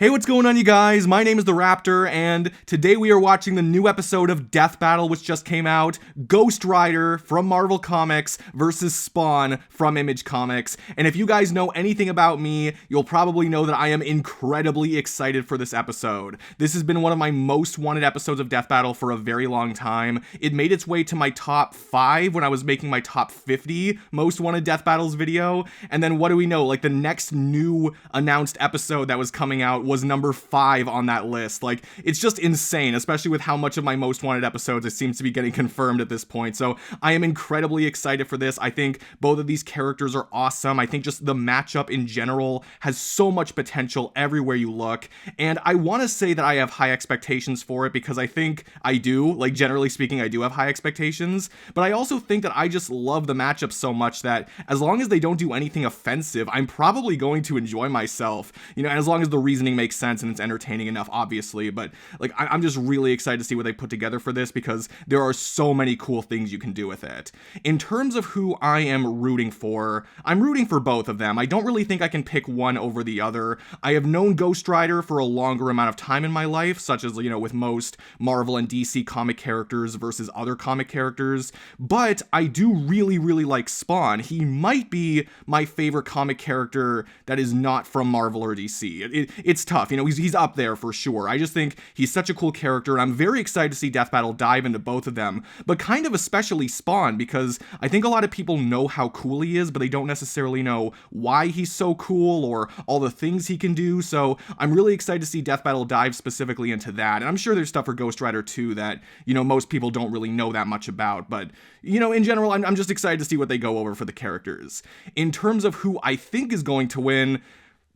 Hey, what's going on, you guys? My name is the Raptor, and today we are watching the new episode of Death Battle, which just came out. Ghost Rider from Marvel Comics versus Spawn from Image Comics. And if you guys know anything about me, you'll probably know that I am incredibly excited for this episode. This has been one of my most wanted episodes of Death Battle for a very long time. It made its way to my top 5 when I was making my top 50 most wanted Death Battles video. And then what do we know? Like, the next new announced episode that was coming out was number 5 on that list. Like, it's just insane, especially with how much of my most wanted episodes it seems to be getting confirmed at this point. So I am incredibly excited for this. I think both of these characters are awesome. I think just the matchup in general has so much potential everywhere you look. And I want to say that I have high expectations for it because I think I do. Like, generally speaking, I do have high expectations. But I also think that I just love the matchup so much that as long as they don't do anything offensive, I'm probably going to enjoy myself. You know, and as long as the reasoning makes sense and it's entertaining enough, obviously. But like, I'm just really excited to see what they put together for this because there are so many cool things you can do with it. In terms of who I am rooting for, I'm rooting for both of them. I don't really think I can pick one over the other. I have known Ghost Rider for a longer amount of time in my life, such as, you know, with most Marvel and DC comic characters versus other comic characters, but I do really like Spawn. He might be my favorite comic character that is not from Marvel or DC. It's tough, you know, he's up there for sure. I just think he's such a cool character, and I'm very excited to see Death Battle dive into both of them, but kind of especially Spawn, because I think a lot of people know how cool he is, but they don't necessarily know why he's so cool or all the things he can do. So I'm really excited to see Death Battle dive specifically into that, and I'm sure there's stuff for Ghost Rider too that, you know, most people don't really know that much about, but, you know, in general, I'm just excited to see what they go over for the characters. In terms of who I think is going to win,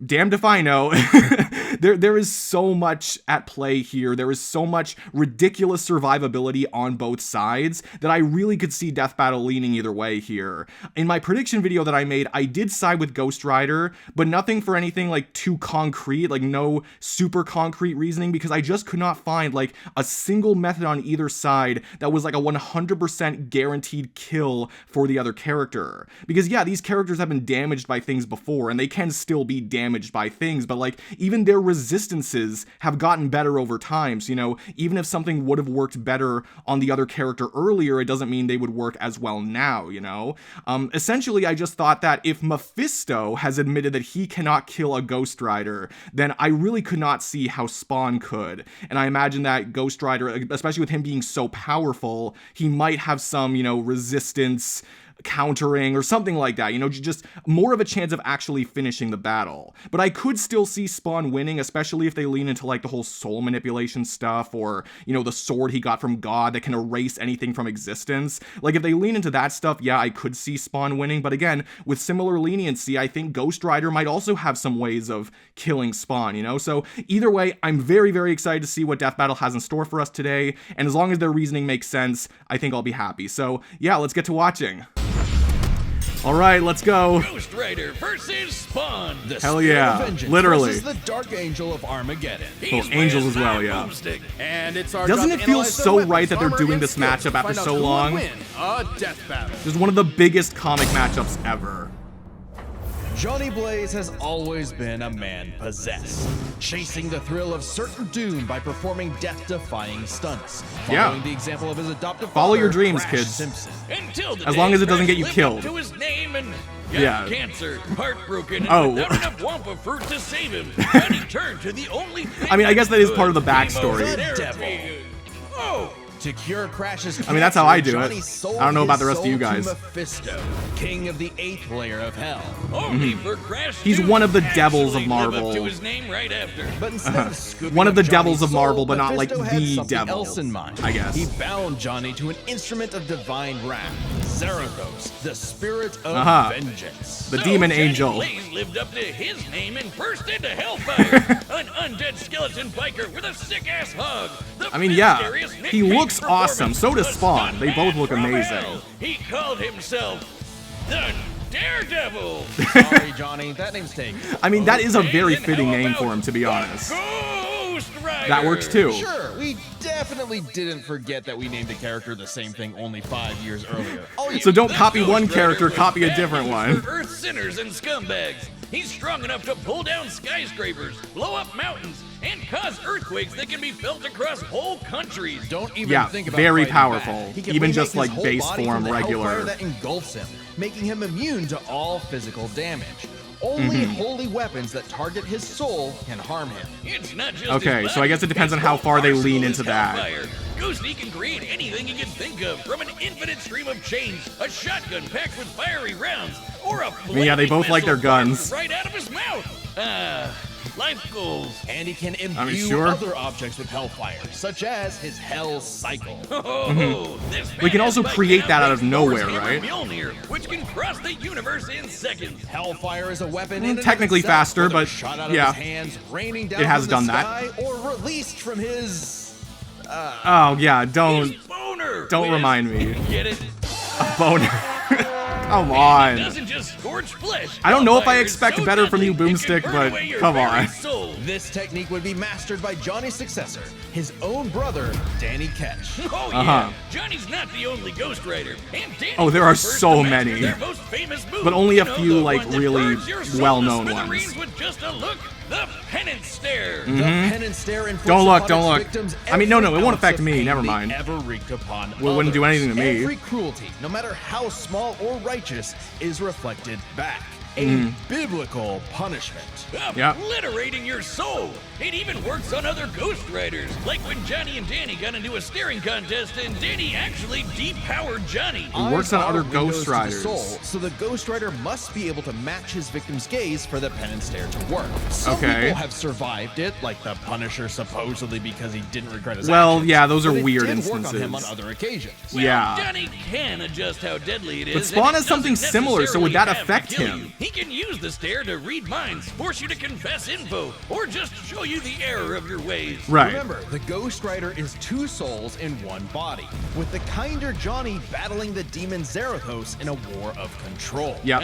damned if I know. There is so much at play here. There is so much ridiculous survivability on both sides that I really could see Death Battle leaning either way here. In my prediction video that I made, I did side with Ghost Rider, but nothing for anything like too concrete, like no super concrete reasoning, because I just could not find like a single method on either side that was like a 100% guaranteed kill for the other character. Because yeah, these characters have been damaged by things before, and they can still be damaged by things, but like even their resistances have gotten better over time. So, you know, even if something would have worked better on the other character earlier, it doesn't mean they would work as well now, you know? Essentially, I just thought that if Mephisto has admitted that he cannot kill a Ghost Rider, then I really could not see how Spawn could. And I imagine that Ghost Rider, especially with him being so powerful, he might have some, you know, resistance countering or something like that, you know, just more of a chance of actually finishing the battle. But I could still see Spawn winning, especially if they lean into like the whole soul manipulation stuff, or, you know, the sword he got from God that can erase anything from existence. Like, if they lean into that stuff, yeah, I could see Spawn winning. But again, with similar leniency, I think Ghost Rider might also have some ways of killing Spawn, you know? So either way, I'm very excited to see what Death Battle has in store for us today, and as long as their reasoning makes sense, I think I'll be happy. So yeah, let's get to watching. All right, let's go. Ghost Rider versus Spawn. The Hell yeah, literally. This is the Dark Angel of Armageddon. Oh, Angel as well, yeah. And it's our Doesn't job it to feel analyze so their right that they're weapons, doing armor, this and skills matchup to after find out so who will long? win a death battle. Just one of the biggest comic matchups ever. Johnny Blaze has always been a man possessed, chasing the thrill of certain doom by performing death-defying stunts. Following the example of his adoptive Follow your father, dreams, Crash kids. Simpson. Until the As long day as it doesn't Crash get you lived killed. up to his name and got Yeah. cancer, heartbroken, and Oh. without enough Wampa fruit to save him. And he turned to the only thing I mean, I guess that is could, part of the chemo backstory. therapy. Oh! To cure Crash's I mean, that's how I cancer, do it. Johnny sold I don't know about the his rest of you soul to guys. Mephisto, king of the 8th layer of hell. Only for Crash He's to one of the devils actually of live Marvel. up to his name right after. But instead of scooping One of up the devils Johnny's of Marvel, soul, but not like Mephisto had the something devil, else in mind. I guess. He bound Johnny to an instrument of divine wrath, Zarathos, the spirit of vengeance. The demon Johnny angel. Blaze lived up to his name and burst into hellfire. An undead skeleton biker with a sick-ass hug. The I mean, yeah, scariest Nick he Cage looks awesome. So does performance, Spawn. the They both look stuntman from amazing. hell. He called himself the Daredevil. Sorry, Johnny, that name's taken. I mean, that is a Okay, very then fitting how name about for him, to be the honest. Ghost Rider? That works too. Sure, we definitely didn't forget that we named a character the same thing only 5 years earlier. Oh, yeah. So don't The copy Ghost one Rider character, was copy a bad different news one. For Earth sinners and scumbags. He's strong enough to pull down skyscrapers, blow up mountains, and cause earthquakes that can be felt across whole countries. Don't even think about very fighting powerful. back. He can Even remake just his like whole base body form from the regular. hellfire that engulfs him, making him immune to all physical damage. Only holy weapons that target his soul can harm him. It's not just Okay, his so I guess it body, depends on his how whole far they arsenal lean is into that. hellfire. Ghosty can create anything he can think of, from an infinite stream of chains, a shotgun packed with fiery rounds, or a Yeah, they both like their guns. right out of his mouth. Life goals. And he can imbue sure. other objects with hellfire, such as his hell cycle. We can also create that out of nowhere, right? Mjolnir, which can cross the universe in seconds. Hellfire is a weapon in and of Technically itself, faster, whether but shot out yeah. of his hands, raining down It has from the done that. sky, or released from his Oh yeah, don't Boner. remind me. Get it? Boner. Come It on. doesn't just scorch flesh. I don't know if I Hellfire is expect so better from you, deadly, it Boomstick, can burn but away your come very on. soul. This technique would be mastered by Johnny's successor, his own brother, Danny Ketch. Oh yeah, Johnny's not the only Ghost Rider, and Danny Oh, there are was the first so to master many. their most famous move. But only a You know, few, the like, one that really burns your soul to well-known smithereens ones. With just a look, the penance stare. The penance stare inflicts Don't look, upon don't its look. victims I mean, no, it every won't ounce affect of me, pain never they mind. Ever wreaked upon Well, it wouldn't do others. anything to me. Every cruelty, no matter how small or righteous, is reflected back. A biblical punishment. Obliterating your soul. It even works on other Ghost Riders, like when Johnny and Danny got into a staring contest and Danny actually depowered Johnny. It works on Eyes other are windows Ghost to the Riders. soul, so the Ghost Rider must be able to match his victim's gaze for the penance stare to work. Some Okay. people have survived it, like the Punisher supposedly because he didn't regret his Well, actions, yeah, those are but it weird did work on him on instances. other occasions. Well, Yeah. Johnny can adjust how deadly it is. But and Spawn it has something doesn't similar, so would that necessarily have to affect kill him? you. He can use the stare to read minds, force you to confess info, or just show you the error of your ways. Right. Remember, the Ghost Rider is two souls in one body, with the kinder Johnny battling the demon Zarathos in a war of control. Yep.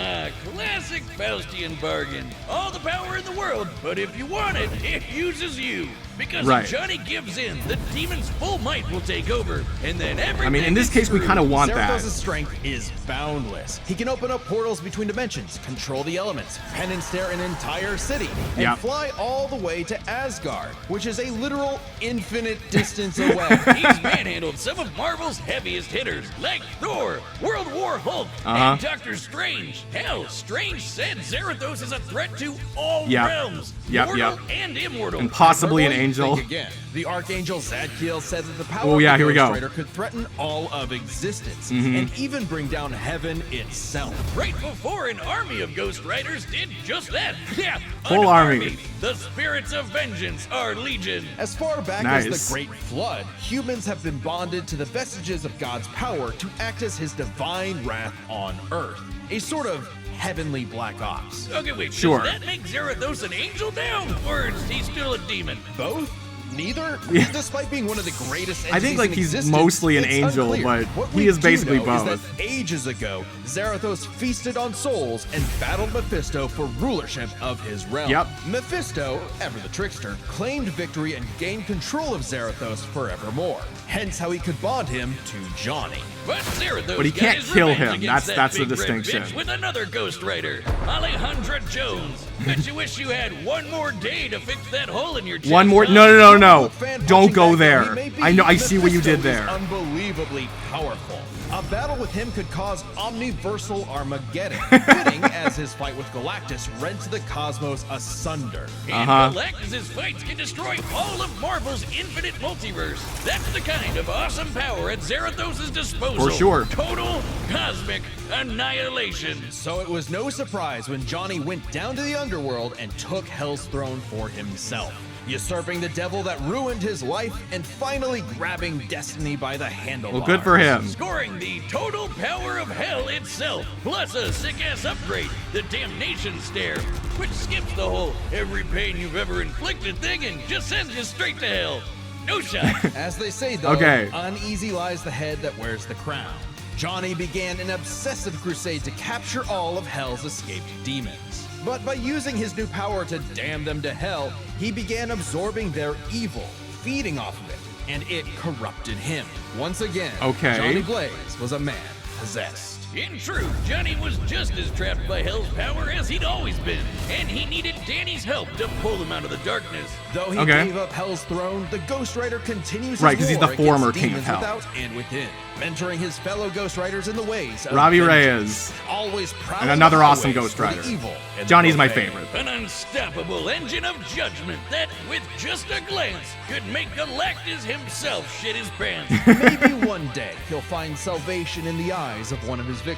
Classic Faustian bargain. All the power in the world, but if you want it, it uses you. Because Right. if Johnny gives in, the demon's full might will take over, and then everything I mean, in this is case, we screwed. kind of want Zarathos' that. strength is boundless. He can open up portals between dimensions, control the elements, pen and stare an entire city, and Yep. fly all the way to Asgard, which is a literal infinite distance away. He's manhandled some of Marvel's heaviest hitters, like Thor, World War Hulk, and Doctor Strange. Hell, Strange said Zarathos is a threat to all Yep. realms, Yep, mortal yep. and immortal. And possibly an Hyperbole? angel. Think again. The Archangel Zadkiel said that the power Oh, yeah, of the here we Ghost go. Rider could threaten all of existence, and even bring down heaven itself. Right before an army of Ghost Riders did just that. Yeah, Whole an army. The spirits of vengeance are legion. As far back Nice. as the Great Flood, humans have been bonded to the vestiges of God's power to act as his divine wrath on Earth. A sort of heavenly black ops. Okay, wait, Sure. does that make Zarathos an angel now, or is he still a demon? Both? Neither? Yeah. Despite being one of the greatest I think, entities like, in he's existence, mostly an it's angel, unclear. but What he we is do basically know is both. that ages ago, Zarathos feasted on souls and battled Mephisto for rulership of his realm. Yep. Mephisto, ever the trickster, claimed victory and gained control of Zarathos forevermore. Hence how he could bond him to Johnny. But Zarathos But he got can't his kill revenge him. against That's that the big red distinction. bitch with another Ghost Rider, Alejandra Jones. Bet you wish you had one more day to fix that hole in your chest. One more. huh? No. Fan Don't punching go back though he there. may be, I know. I see what you did Mephisto is there. Unbelievably powerful. A battle with him could cause omniversal Armageddon, fitting as his fight with Galactus rent the cosmos asunder. And Galactus' fights can destroy all of Marvel's infinite multiverse. That's the kind of awesome power at Zarathos' disposal. For sure. Total cosmic annihilation. So it was no surprise when Johnny went down to the underworld and took Hell's throne for himself, usurping the devil that ruined his life and finally grabbing destiny by the handlebars. Well, good for him. Scoring the total power of hell itself, plus a sick-ass upgrade, the Damnation Stare, which skips the whole every pain you've ever inflicted thing and just sends you straight to hell. No shot. As they say though, Okay. uneasy lies the head that wears the crown. Johnny began an obsessive crusade to capture all of Hell's escaped demons. But by using his new power to damn them to hell, he began absorbing their evil, feeding off of it, and it corrupted him. Once again, Okay. Johnny Blaze was a man possessed. In truth, Johnny was just as trapped by Hell's power as he'd always been, and he needed Danny's help to pull him out of the darkness. Though he Okay. gave up Hell's throne, the Ghost Rider continues Right, his 'cause he's war the former against King of demons Hell. without and within, mentoring his fellow Ghost Riders in the ways of RWBY vengeance. Reyes. Always proud And of another the awesome highways Ghost for the Rider. evil and the Johnny's my profane. favorite. An unstoppable engine of judgment that, with just a glance, could make Galactus himself shit his pants. Maybe one day he'll find salvation in the eyes of one of his victims.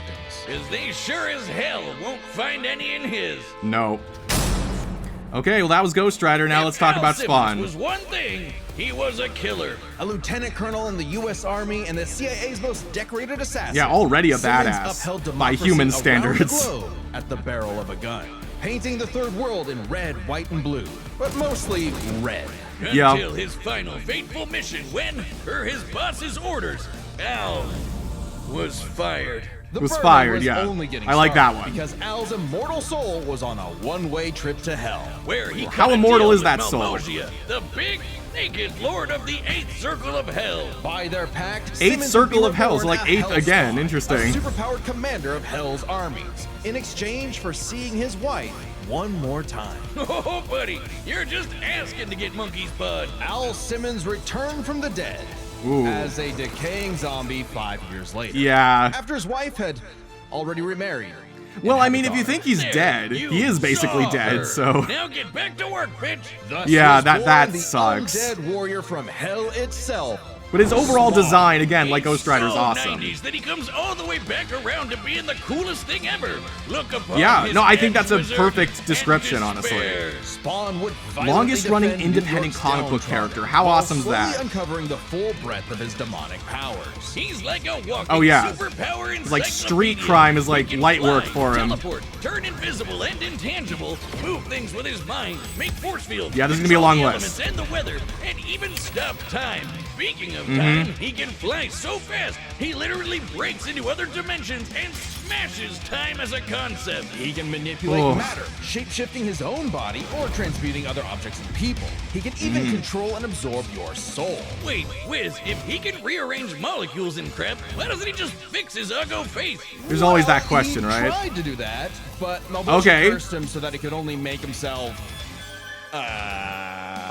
As they sure as hell won't find any in his. No. Okay, well that was Ghost Rider. Now let's talk Al about Simmons Spawn. was one thing, he was a killer. A lieutenant colonel in the U.S. Army and the CIA's most decorated assassin. Yeah, already a Simmons badass upheld by democracy human around standards. the globe at the barrel of a gun, painting the third world in red, white, and blue, but mostly red. Yeah. Until his final fateful mission when, per his boss's orders, Al was fired. The Was burden fired, was yeah. only getting I like that started one. because Al's immortal soul was on a one-way trip to hell. Where he How cut a immortal deal is with that soul? Malmosia, the big, naked lord of the 8th Circle of Hell. By their pact, Eighth Simmons Circle would be of Hell, so reborn like a eighth Hellspawn, again, interesting. A superpowered commander of Hell's armies, in exchange for seeing his wife one more time. Oh, buddy, you're just asking to get monkey's blood. Al Simmons returned from the dead Ooh. as a decaying zombie 5 years later. Yeah. After his wife had already remarried. Well, and I had mean, a if you daughter. think he's There, dead, you he is basically saw dead, her. so. Now get back to work, bitch. Thus Yeah, was born that the sucks. undead warrior from hell itself. But his overall Spawn. design, again, like He's Ghost Rider's so awesome. 90s that he comes all the way back around to being the coolest thing ever. Look upon Yeah, his no, I think that's a wizard perfect and description, honestly. despair. Spawn would violently Longest running defend independent New York's comic book downtrodden, character. How while awesome is slowly that? uncovering the full breadth of his demonic powers. He's like a walking Oh, yeah. superpower Like, encyclopedia. street crime is, like, He can light work fly, for him. Teleport, turn invisible and intangible, move things with his mind, make force fields. Yeah, this is gonna be a long control the list. elements and the weather, and even stop time. Speaking of Mm-hmm. time, he can fly so fast he literally breaks into other dimensions and smashes time as a concept. He can manipulate Oof. matter, shape-shifting his own body or transmuting other objects and people. He can even Mm-hmm. control and absorb your soul. Wait, Wiz, if he can rearrange molecules and crap, why doesn't he just fix his uggo face? There's always that Well, question, he right? tried to do that, but Malmosia Okay. cursed him so that he could only make himself...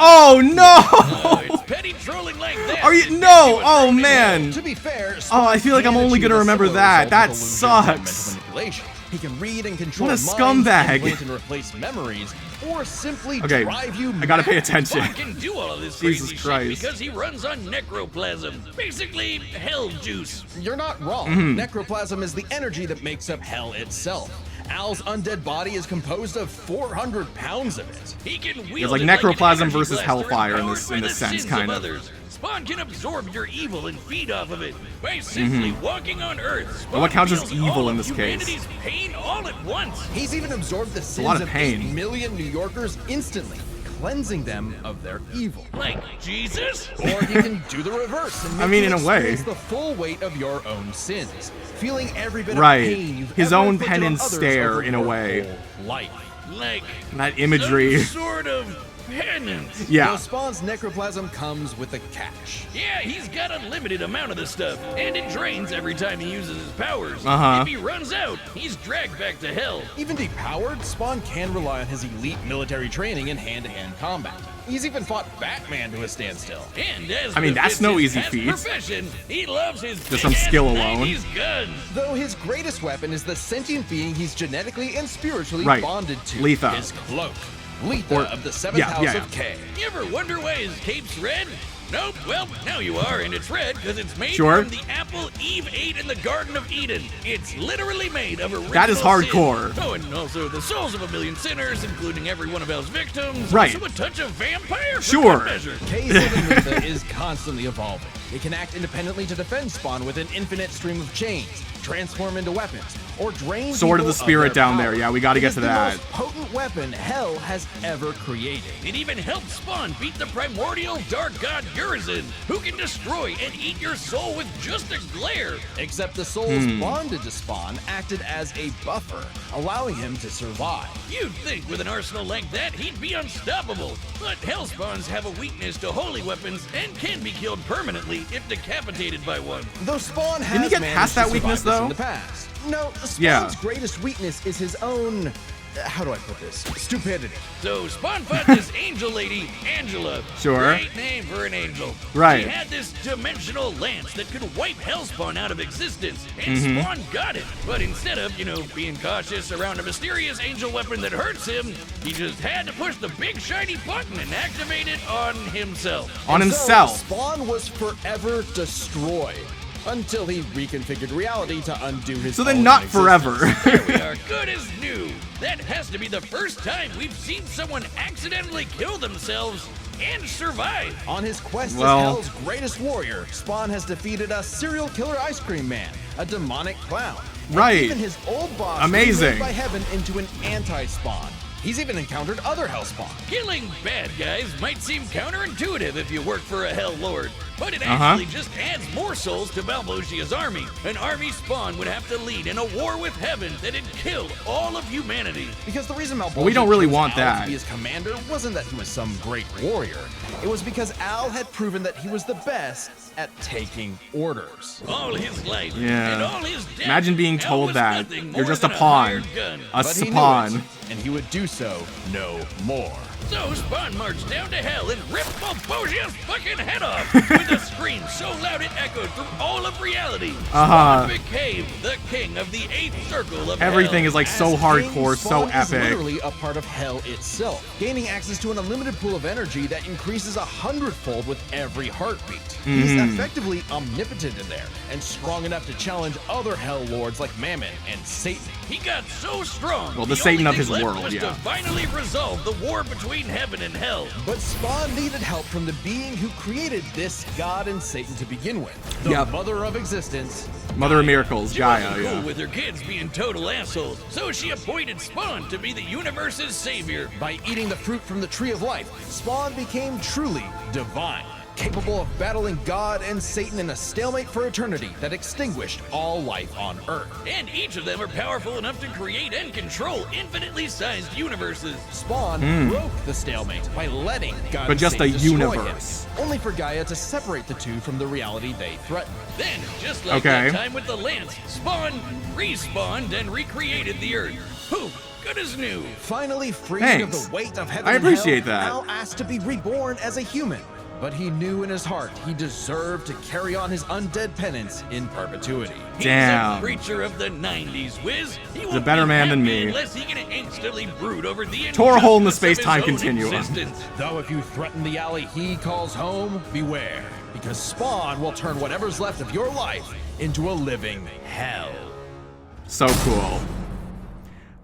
Oh, no! Oh, it's petty trolling like that. Are you? that No! gets you a Oh, freaking man! To be fair, Oh, I feel like I'm Spawn only can gonna achieve a remember similar that. result That with illusions and sucks. mental manipulation. He can read and control What a minds, scumbag. implant and replace memories, or simply Okay, drive you I gotta pay mad. attention. Spawn can do all of this Jesus crazy Christ. shit because he runs on necroplasm, basically hell juice. You're not wrong. Mm-hmm. Necroplasm is the energy that makes up hell itself. Al's undead body is composed of 400 pounds of it. He can wield like it necroplasm an energy versus blaster hellfire in empowered this- by in the this sense, sins kind of. others. Spawn can absorb your evil and feed off of it by simply walking on Earth. Spawn what counts as feels evil all in of this case? humanity's pain all at once. He's even absorbed the sins lot of of pain. 8 million New Yorkers instantly, cleansing them of their evil. Like Jesus? Or he can do the reverse and make I mean, you in a way. experience the full weight of your own sins, feeling every bit Right. of pain you've His ever own inflicted on penance others stare, over in a your way. whole life. Like That imagery. some sort of penance. Though Yeah. Spawn's necroplasm comes with a catch. Yeah, he's got a limited amount of this stuff, and it drains every time he uses his powers. Uh-huh. If he runs out, he's dragged back to hell. Even depowered, Spawn can rely on his elite military training in hand-to-hand combat. He's even fought Batman to a standstill. And as I mean, that's befits no his easy past feat. profession, he loves his Just some big-ass skill alone. 90s guns. Though his greatest weapon is the sentient being he's genetically and spiritually Right. bonded to. Letha. His cloak. Letha Or- of the 7th yeah, house yeah, of K. You ever wonder why his cape's red? Nope, well, now you are, and it's red because it's made Sure. from the apple Eve ate in the Garden of Eden. It's literally made of original That is hardcore. sin. Oh, and also the souls of a million sinners, including every one of Hell's victims. Right. Also a touch of vampire for Sure. good measure. K7 Letha is constantly evolving. It can act independently to defend Spawn with an infinite stream of chains, transform into weapons, or drain Sword of people the Spirit their down there. power. Yeah, we gotta It get is to the that. most potent weapon Hell has ever created. It even helped Spawn beat the primordial dark god Urizen, who can destroy and eat your soul with just a glare. Except the souls bonded to Spawn acted as a buffer, allowing him to survive. You'd think with an arsenal like that, he'd be unstoppable. But Hellspawns have a weakness to holy weapons and can be killed permanently if decapitated by one. Though Spawn has Didn't he get managed past that to weakness, survive this though? in the past. No, Spawn's Yeah. greatest weakness is his own... how do I put this? Stupidity. So Spawn fought this angel lady, Angela. Sure. Great name for an angel. Right. She had this dimensional lance that could wipe Hellspawn out of existence, and Spawn got it. But instead of, being cautious around a mysterious angel weapon that hurts him, he just had to push the big shiny button and activate it on himself. On And himself. So, Spawn was forever destroyed until he reconfigured reality to undo his So then own not existence. forever. There we are, good as new. That has to be the first time we've seen someone accidentally kill themselves and survive. On his quest Well- as Hell's greatest warrior, Spawn has defeated a serial killer ice cream man, a demonic clown, and Right. even his old boss Amazing. remade by heaven into an anti-Spawn. He's even encountered other Hellspawn. Killing bad guys might seem counterintuitive if you work for a Hell Lord, but it actually just adds more souls to Malvosia's army. An army Spawn would have to lead in a war with heaven that'd kill all of humanity. Because the reason Malvosia we don't really chose want Al that. to be his commander wasn't that he was some great warrior. It was because Al had proven that he was the best at taking orders. All his life Yeah. and all his death. Imagine being Al told was that. nothing You're more just a than pawn. hired gun. A But he knew spawn. it, and he would do so no more. So Spawn marched down to hell and ripped Malvosia's fucking head off with a scream so loud it echoed through all of reality. Spawn became the king of the 8th circle of Everything hell. is like so As king, hardcore, so Spawn is epic. literally a part of hell itself, gaining access to an unlimited pool of energy that increases 100-fold with every heartbeat. He's effectively omnipotent in there, and strong enough to challenge other Hell Lords like Mammon and Satan. He got so strong. Well, the only Satan of thing his left world, was yeah. to finally resolve the war between heaven and hell. But Spawn needed help from the being who created this god and Satan to begin with, the Yep. mother of existence. Mother of Miracles, She Gaia, wasn't cool yeah. with her kids being total assholes, so she appointed Spawn to be the universe's savior. By eating the fruit from the tree of life, Spawn became truly divine, capable of battling God and Satan in a stalemate for eternity that extinguished all life on Earth. And each of them are powerful enough to create and control infinitely sized universes. Spawn broke the stalemate by letting God But and just Satan a destroy universe. him, only for Gaia to separate the two from the reality they threatened. Then, just like Okay. that time with the Lance, Spawn respawned and recreated the Earth. Poof, good as new. Finally freed of Thanks. the weight of heaven I and appreciate hell, that. Al asked to be reborn as a human. But he knew in his heart he deserved to carry on his undead penance in perpetuity. Damn. He's a creature of the 90s, Wiz. He won't a better be man than happy me. unless he can instantly brood over the Tore a hole in the injustice of his space-time own continuum. existence. Though if you threaten the alley he calls home, beware, because Spawn will turn whatever's left of your life into a living hell. So cool.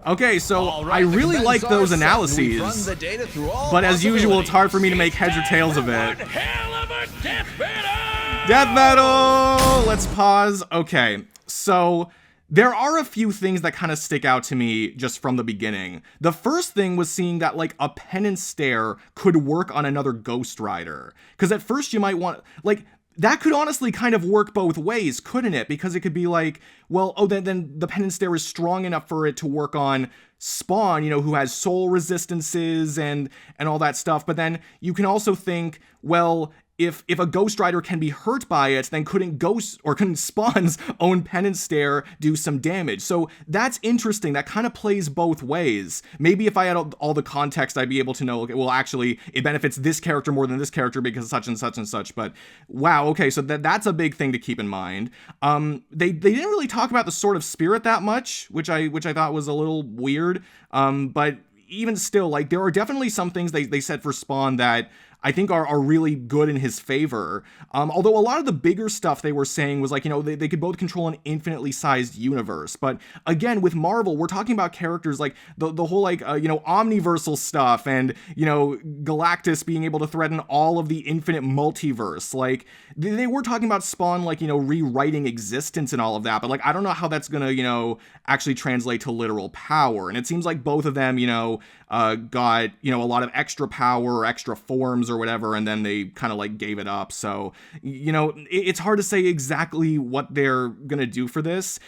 Okay, so All right, I really the like Benzar those set. We've analyses, run the data through all but as usual, it's hard for me to make It's heads or time tails for of it. one hell of a death battle! Death battle! Let's pause. Okay, so there are a few things that kind of stick out to me just from the beginning. The first thing was seeing that like a penance stare could work on another Ghost Rider. Because at first you might want, like, that could honestly kind of work both ways, couldn't it? Because it could be like, well, oh, then the penance stare is strong enough for it to work on Spawn, you know, who has soul resistances and all that stuff. But then you can also think, well, if a Ghost Rider can be hurt by it, then couldn't Spawn's own penance stare do some damage? So that's interesting. That kind of plays both ways. Maybe if I had all the context, I'd be able to know, okay, well, actually, it benefits this character more than this character because such and such and such. But wow, okay, so that's a big thing to keep in mind. They didn't really talk about the Sword of Spirit that much, which I thought was a little weird. But even still, like, there are definitely some things they said for Spawn that I think are really good in his favor. Although a lot of the bigger stuff they were saying was like, you know, they could both control an infinitely sized universe. But again, with Marvel, we're talking about characters like the whole, like, you know, omniversal stuff and, you know, Galactus being able to threaten all of the infinite multiverse. Like, they were talking about Spawn, like, you know, rewriting existence and all of that. But, like, I don't know how that's gonna, you know, actually translate to literal power. And it seems like both of them, you know, got, you know, a lot of extra power or extra forms or or whatever, and then they kind of like gave it up. So, you know, it's hard to say exactly what they're gonna do for this.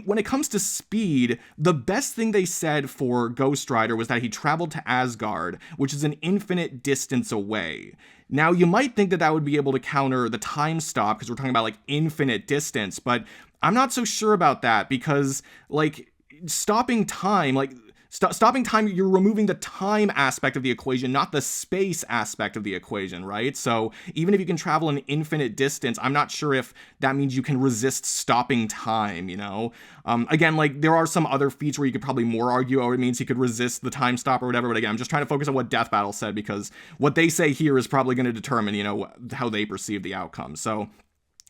When it comes to speed, the best thing they said for Ghost Rider was that he traveled to Asgard, which is an infinite distance away. Now, you might think that that would be able to counter the time stop, because we're talking about like infinite distance, but I'm not so sure about that, because like stopping time, like stopping time, you're removing the time aspect of the equation, not the space aspect of the equation, right? So even if you can travel an infinite distance, I'm not sure if that means you can resist stopping time, you know? Again, like there are some other feats where you could probably more argue, oh, it means he could resist the time stop or whatever, but again, I'm just trying to focus on what Death Battle said, because what they say here is probably going to determine, you know, how they perceive the outcome. So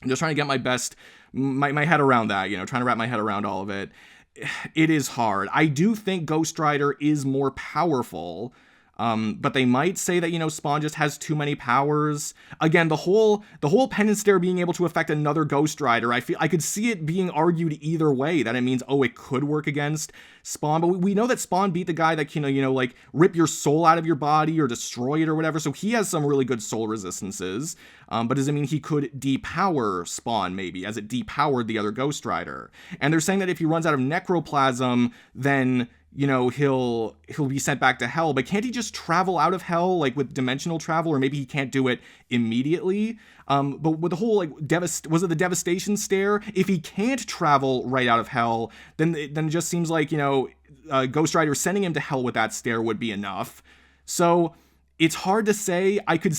I'm just trying to get my head around that, you know, trying to wrap my head around all of it. It is hard. I do think Ghost Rider is more powerful, but they might say that, you know, Spawn just has too many powers. Again, the whole Penance Stare being able to affect another Ghost Rider, I could see it being argued either way, that it means, oh, it could work against Spawn, but we know that Spawn beat the guy that can, you know, like rip your soul out of your body or destroy it or whatever, so he has some really good soul resistances, but does it mean he could depower Spawn, maybe, as it depowered the other Ghost Rider? And they're saying that if he runs out of necroplasm, then, you know, he'll be sent back to hell, but can't he just travel out of hell, like with dimensional travel, or maybe he can't do it immediately? But with the whole, like, was it the Devastation Stare? If he can't travel right out of hell, then it just seems like, you know, Ghost Rider sending him to hell with that stare would be enough. So it's hard to say. I could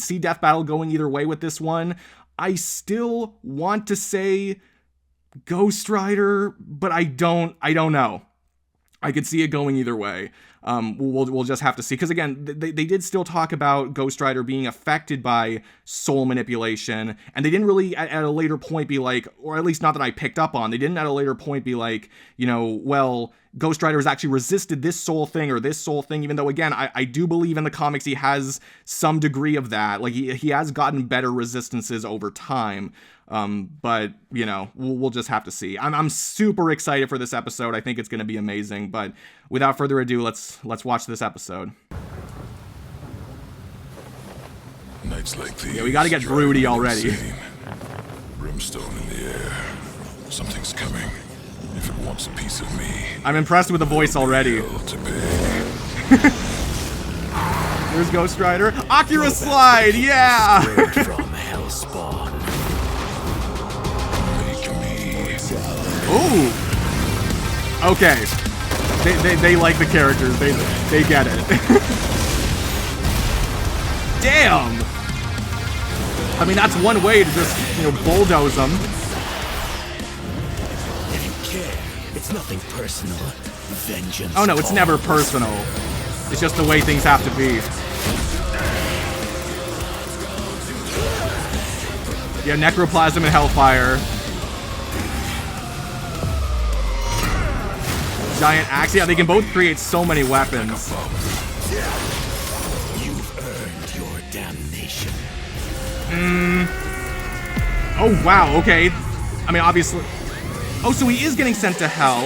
see Death Battle going either way with this one. I still want to say Ghost Rider, but I don't know. I could see it going either way. We'll just have to see. Because again, they did still talk about Ghost Rider being affected by soul manipulation. And they didn't really at a later point be like, or at least not that I picked up on, they didn't at a later point be like, you know, well, Ghost Rider has actually resisted this soul thing or this soul thing, even though, again, I do believe in the comics he has some degree of that. Like, he has gotten better resistances over time. But, you know, we'll just have to see. I'm super excited for this episode. I think it's going to be amazing. But without further ado, let's watch this episode. Nights like these, yeah, we got to get broody already. Brimstone in the air. Something's coming. If it wants a piece of me. I'm impressed with the voice already. There's Ghost Rider. Akira Slide, yeah! From Hellspawn. Ooh. Okay. They like the characters. They get it. Damn. I mean, that's one way to just, you know, bulldoze them. If you care, it's nothing personal. Vengeance. Oh no, it's never personal. It's just the way things have to be. Yeah, Necroplasm and Hellfire. Giant axe. Yeah, they can both create so many weapons. You've earned your damnation. Oh, wow, okay. I mean, obviously... Oh, so he is getting sent to hell.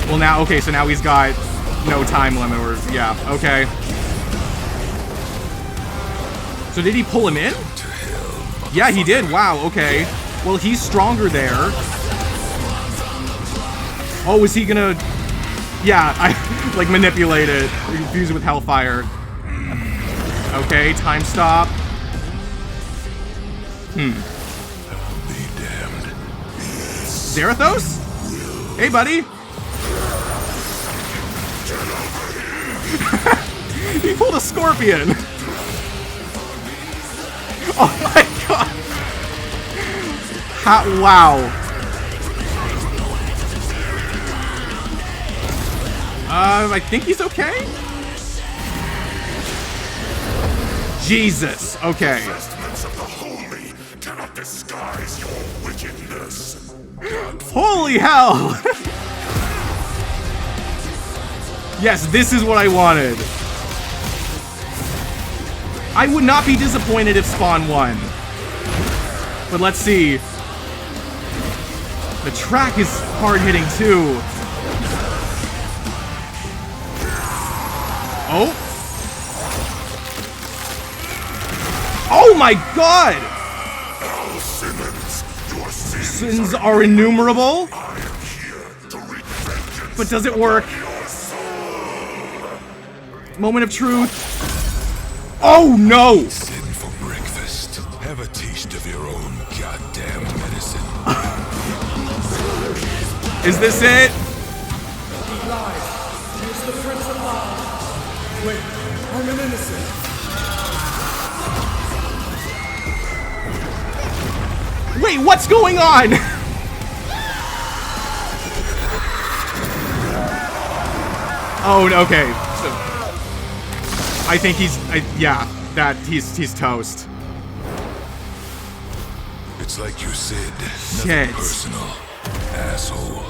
Well, now, okay, so now he's got no time limit, or... Yeah, okay. So did he pull him in? Yeah, he did. Wow, okay. Well, he's stronger there. Oh, is he gonna... Yeah, I like manipulate it. Fuse it with Hellfire. Okay, time stop. Be damned. Zarathos? Hey, buddy. He pulled a scorpion. Oh my god. Wow. I think he's okay. Jesus. Okay. Holy hell. Yes, this is what I wanted. I would not be disappointed if Spawn won. But let's see. The track is hard hitting too. Oh! Oh my god! Sins are innumerable? But does it work? Moment of truth. Oh no! Sin for breakfast. Have a taste of your own goddamn medicine. Is this it? He's the Prince of Lies. Wait, I'm an innocent. Wait, what's going on? Oh, okay. So, I think he's toast. It's like you said. Shit. Nothing personal, asshole.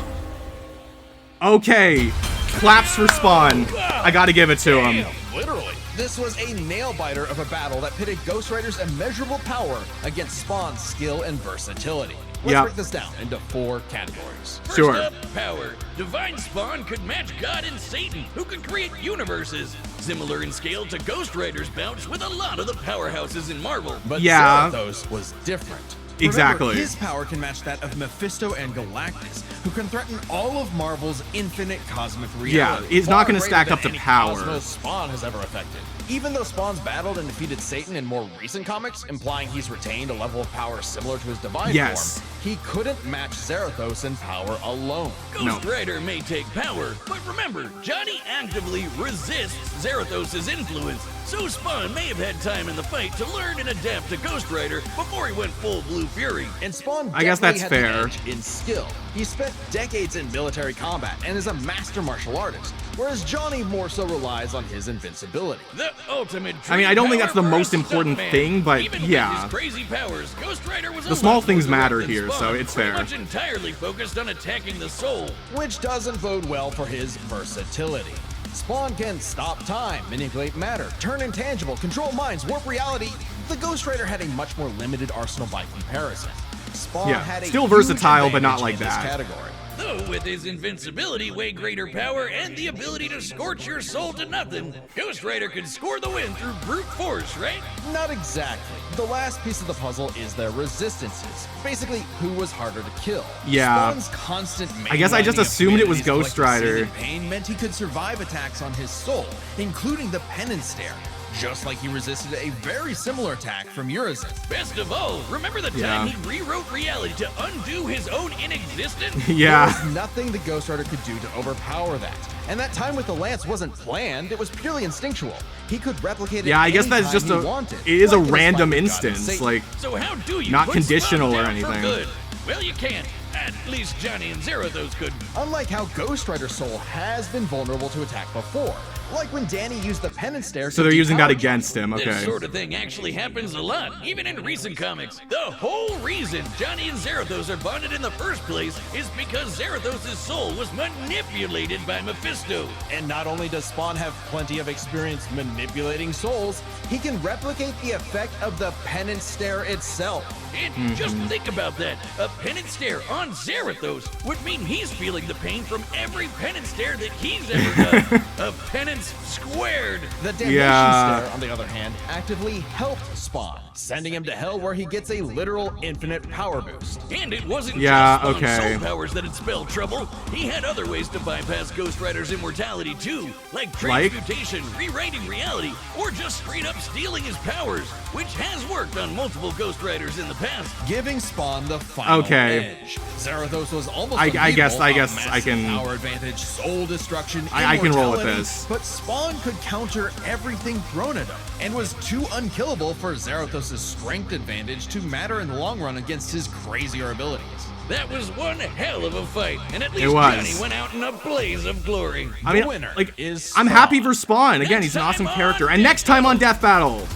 Okay, claps for Spawn. I gotta give it to him. Literally. This was a nail-biter of a battle that pitted Ghost Rider's immeasurable power against Spawn's skill and versatility. Let's break this down into 4 categories. First Sure. up, power. Divine Spawn could match God and Satan, who could create universes. Similar in scale to Ghost Rider's bouts with a lot of the powerhouses in Marvel. But Yeah. Zarathos was different. Exactly. Remember, his power can match that of Mephisto and Galactus, who can threaten all of Marvel's infinite cosmic reality. Yeah, he's not gonna far stack greater up than to any power. Cosmos Spawn has ever affected. Even though Spawn's battled and defeated Satan in more recent comics, implying he's retained a level of power similar to his divine Yes. form, he couldn't match Zarathos in power alone. Ghost Rider may take power, but remember, Johnny actively resists Zarathos' influence, so Spawn may have had time in the fight to learn and adapt to Ghost Rider before he went full Blue Fury. And Spawn I guess definitely that's had the fair. edge in skill. He spent decades in military combat and is a master martial artist, whereas Johnny more so relies on his invincibility. The ultimate. I mean, I don't think power that's the for a most important stuntman. thing, but Even with yeah. his crazy powers, Ghost Rider was The small a lot things more matter direct than here, Spawn, so it's pretty fair. much entirely focused on attacking the soul. Which doesn't bode well for his versatility. Spawn can stop time, manipulate matter, turn intangible, control minds, warp reality. The Ghost Rider had a much more limited arsenal by comparison. Spawn Yeah, had a still huge versatile, but not advantage like in this that. category. Though with his invincibility, way greater power, and the ability to scorch your soul to nothing, Ghost Rider could score the win through brute force, right? Not exactly. The last piece of the puzzle is their resistances. Basically, who was harder to kill. Yeah. Spawn's constant I guess I just mainlining of assumed it was abilities Ghost to collect the Rider. seed and pain meant he could survive attacks on his soul, including the penance stare. Just like he resisted a very similar attack from Urizen. Best of all, remember the Yeah. time he rewrote reality to undo his own inexistence? Yeah. There was nothing the Ghost Rider could do to overpower that. And that time with the lance wasn't planned, it was purely instinctual. He could replicate it Yeah, I guess that's anytime just he a. wanted, It is a like in his random fight with God and instance, Satan. like. So how do you Not put conditional Spawn or down for anything. good? Well, you can't. At least Johnny and Zarathos could. Unlike how Ghost Rider's soul has been vulnerable to attack before. Like when Danny used the penance stare. So to they're using that depower against him. This Okay. sort of thing actually happens a lot, even in recent comics. The whole reason Johnny and Zarathos are bonded in the first place is because Zarathos' soul was manipulated by Mephisto. And not only does Spawn have plenty of experience manipulating souls, he can replicate the effect of the penance stare itself. And just think about that. A penance stare on Zarathos would mean he's feeling the pain from every penance stare that he's ever done. A penance squared. The damnation Yeah. stare, on the other hand, actively helped Spawn, sending him to hell where he gets a literal infinite power boost. And it wasn't Yeah, just Spawn's okay. soul powers that had spelled trouble. He had other ways to bypass Ghost Rider's immortality too, like transmutation, rewriting reality, or just straight up stealing his powers, which has worked on multiple Ghost Riders in the past. Giving Spawn the final Okay. edge. Zarathos was almost I guess unbeatable I on guess I massive can- power advantage, soul destruction, I can roll with immortality, this. But Spawn could counter everything thrown at him and was too unkillable for Zarathos' strength advantage to matter in the long run against his crazier abilities. That was one hell of a fight, and at least It was. Johnny went out in a blaze of glory. I mean, The winner like, is I'm Spawn. happy for Spawn. Again, Next he's an awesome time character. on And next time on Death Battle,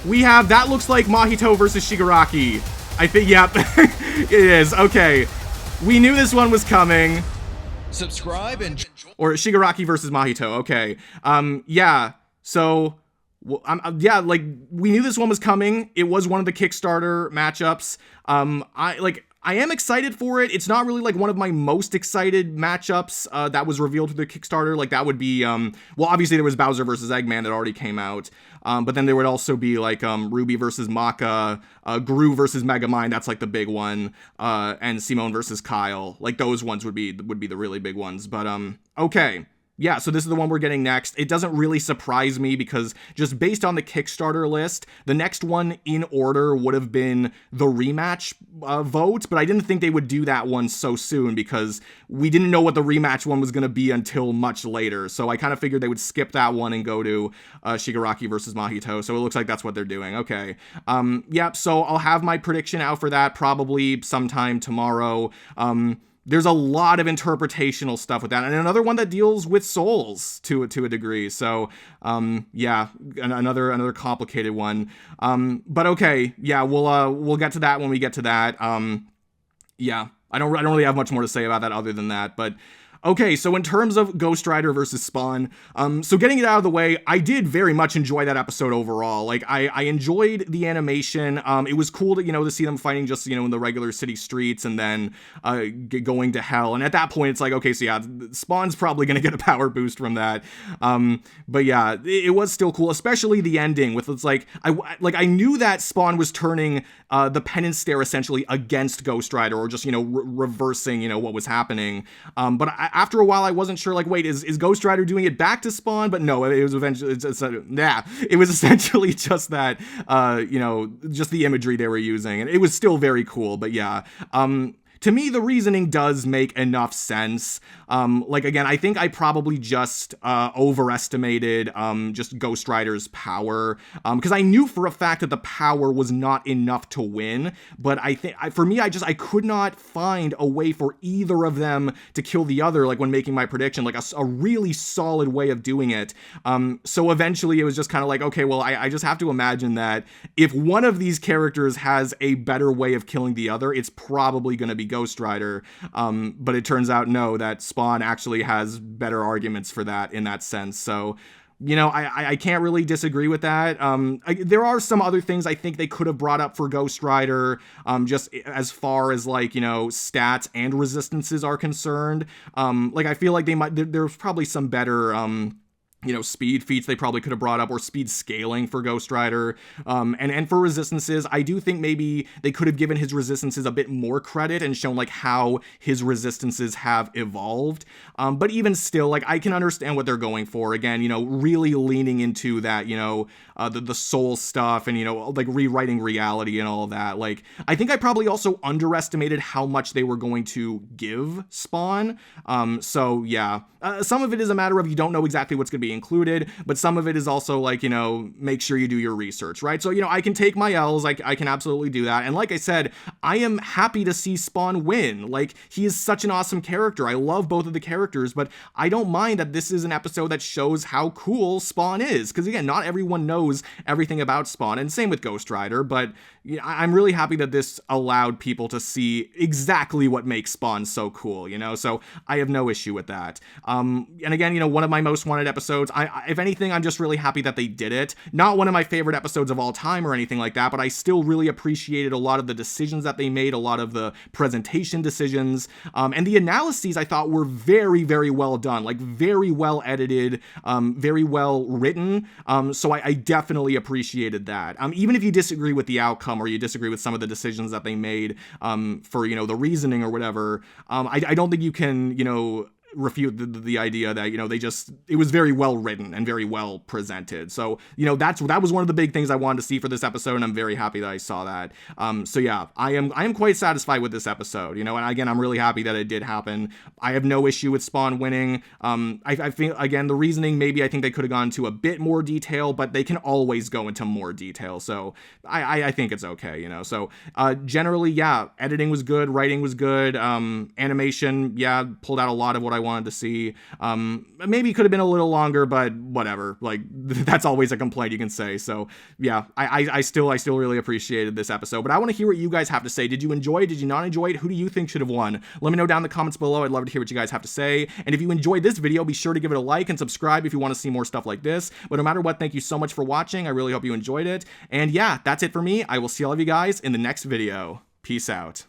we have that looks like Mahito versus Shigaraki. I think, yep, it is. Okay, we knew this one was coming. Subscribe and Or Shigaraki versus Mahito. Okay. Yeah. So, well, yeah, like we knew this one was coming. It was one of the Kickstarter matchups. I am excited for it. It's not really like one of my most excited matchups that was revealed through the Kickstarter. Like that would be, well, obviously there was Bowser versus Eggman that already came out. But then there would also be like RWBY versus Maka, Gru versus Megamind. That's like the big one. And Simone versus Kyle. Like those ones would be the really big ones. But okay. Yeah, so this is the one we're getting next. It doesn't really surprise me because just based on the Kickstarter list, the next one in order would have been the rematch vote, but I didn't think they would do that one so soon because we didn't know what the rematch one was going to be until much later. So I kind of figured they would skip that one and go to Shigaraki versus Mahito. So it looks like that's what they're doing. Okay. Yep, so I'll have my prediction out for that probably sometime tomorrow. There's a lot of interpretational stuff with that, and another one that deals with souls to a degree. So, yeah, another complicated one. But okay, yeah, we'll get to that when we get to that. Yeah, I don't really have much more to say about that other than that, but. Okay, so in terms of Ghost Rider versus Spawn, so getting it out of the way, I did very much enjoy that episode overall. Like, I enjoyed the animation. It was cool to see them fighting just, in the regular city streets and then going to hell. And at that point, it's like, okay, so yeah, Spawn's probably going to get a power boost from that. But yeah, it was still cool, especially the ending with, it's like, I knew that Spawn was turning the penance stare essentially against Ghost Rider or just, reversing, what was happening. But after a while, I wasn't sure, like, wait, is Ghost Rider doing it back to Spawn? But no, it was eventually, it was essentially just that, just the imagery they were using. And it was still very cool, but yeah. To me, the reasoning does make enough sense. Like, again, I think I probably just overestimated just Ghost Rider's power. Because I knew for a fact that the power was not enough to win. But I think, for me, I could not find a way for either of them to kill the other, like, when making my prediction. Like, a really solid way of doing it. So eventually, it was just kind of like, okay, well, I just have to imagine that if one of these characters has a better way of killing the other, it's probably going to be Ghost Rider, but it turns out no, that Spawn actually has better arguments for that in that sense. So, I can't really disagree with that. There are some other things I think they could have brought up for Ghost Rider, just as far as like, stats and resistances are concerned. Like I feel like there's probably some better, speed feats they probably could have brought up, or speed scaling for Ghost Rider. And for resistances, I do think maybe they could have given his resistances a bit more credit and shown like how his resistances have evolved. But even still, like I can understand what they're going for. Again, really leaning into that, the soul stuff and, like rewriting reality and all of that. Like, I think I probably also underestimated how much they were going to give Spawn. So yeah, some of it is a matter of you don't know exactly what's going to be included, but some of it is also like, make sure you do your research, right? So, I can take my L's, I can absolutely do that. And like I said, I am happy to see Spawn win. Like, he is such an awesome character. I love both of the characters, but I don't mind that this is an episode that shows how cool Spawn is. Because again, not everyone knows everything about Spawn, and same with Ghost Rider, but I'm really happy that this allowed people to see exactly what makes Spawn so cool, so I have no issue with that. And again, one of my most wanted episodes, if anything, I'm just really happy that they did it. Not one of my favorite episodes of all time or anything like that, but I still really appreciated a lot of the decisions that they made, a lot of the presentation decisions, and the analyses I thought were very, very well done, like very well edited, very well written, so I definitely appreciated that. Even if you disagree with the outcome or you disagree with some of the decisions that they made for, the reasoning or whatever, I don't think you can, refute the idea that, it was very well written and very well presented. So, that was one of the big things I wanted to see for this episode, and I'm very happy that I saw that. So yeah, I am quite satisfied with this episode, and again, I'm really happy that it did happen. I have no issue with Spawn winning. I feel, again, the reasoning, maybe I think they could have gone into a bit more detail, but they can always go into more detail. So I think it's okay, So, generally, yeah, editing was good, writing was good, animation, yeah, pulled out a lot of what I wanted to see. Maybe could have been a little longer, but whatever. Like, that's always a complaint you can say. So yeah, I still really appreciated this episode, but I want to hear what you guys have to say. Did you enjoy it? Did you not enjoy it? Who do you think should have won? Let me know down in the comments below. I'd love to hear what you guys have to say. And if you enjoyed this video, be sure to give it a like and subscribe if you want to see more stuff like this. But no matter what, thank you so much for watching. I really hope you enjoyed it. And yeah, that's it for me. I will see all of you guys in the next video. Peace out.